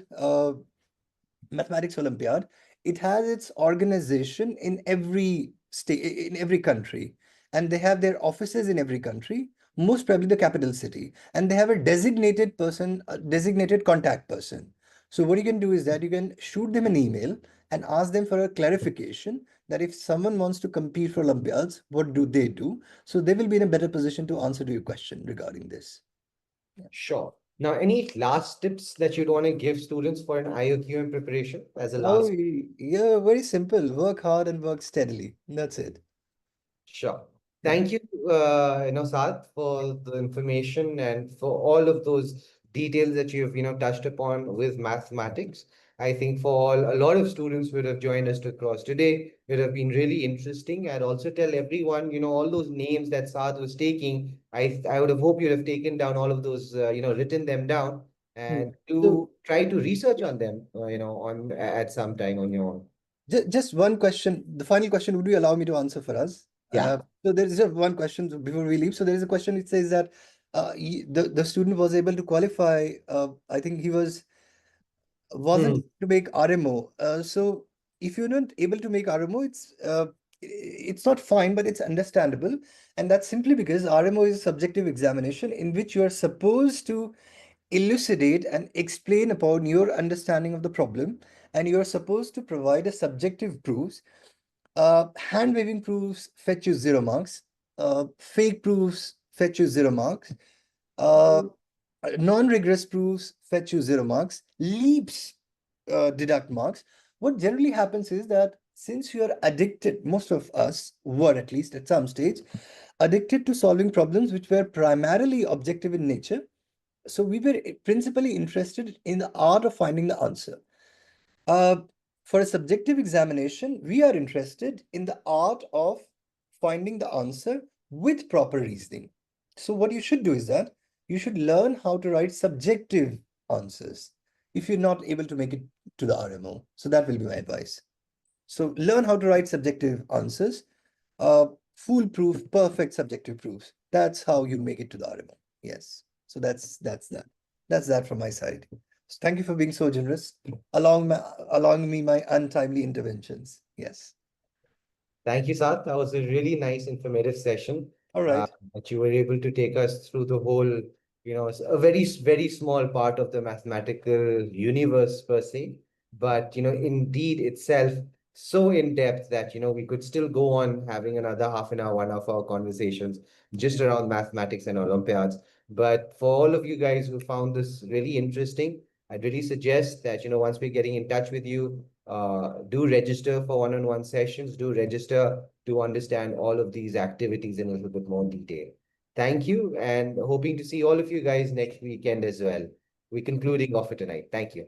Mathematics Olympiad, it has its organization in every state, in every country, and they have their offices in every country, most probably the capital city, and they have a designated person, a designated contact person. So what you can do is that you can shoot them an email and ask them for a clarification that if someone wants to compete for Olympiads, what do they do? So they will be in a better position to answer to your question regarding this. Yeah. Sure. Now, any last tips that you'd want to give students for an IOQM preparation as a Oh, last? yeah, very simple. Work hard and work steadily. That's it. Sure. Yeah. Thank you, Saad, for the information and for all of those details that you've, touched upon with mathematics. I think for a lot of students who would have joined us across today, it would have been really interesting. I'd also tell everyone, all those names that Saad was taking, I would have hoped you'd have taken down all of those, written them down Hmm. and So to try to research on them, on at some time on your own. just one question. The final question, would you allow me to answer for us? Yeah. So there is just one question before we leave. So there is a question. It says that the student was able to qualify. I think he wasn't Hmm. to make RMO. So if you're not able to make RMO, it's not fine, but it's understandable, and that's simply because RMO is a subjective examination in which you are supposed to elucidate and explain upon your understanding of the problem, and you are supposed to provide a subjective proofs. Hand waving proofs fetch you 0 marks. Fake proofs fetch you 0 marks. Uh, non-rigorous proofs fetch you 0 marks. Leaps deduct marks. What generally happens is that since you are addicted, most of us were at least at some stage addicted to solving problems which were primarily objective in nature, so we were principally interested in the art of finding the answer. Uh, for a subjective examination, we are interested in the art of finding the answer with proper reasoning. So what you should do is that you should learn how to write subjective answers if you're not able to make it to the RMO. So that will be my advice. So learn how to write subjective answers, uh, foolproof, perfect subjective proofs. That's how you make it to the RMO. Yes. So that's that. That's that from my side. So thank you for being so generous, allowing me my untimely interventions. Yes. Thank you, Sath. That was a really nice, informative session. All right. That you were able to take us through the whole, a very, very small part of the mathematical universe per se. But, indeed itself so in depth that, we could still go on having another half an hour, 1 hour conversations just around mathematics and Olympiads. But for all of you guys who found this really interesting, I'd really suggest that, once we're getting in touch with you, do register for one-on-one sessions, do register to understand all of these activities in a little bit more detail. Thank you, and hoping to see all of you guys next weekend as well. We're concluding off for tonight. Thank you.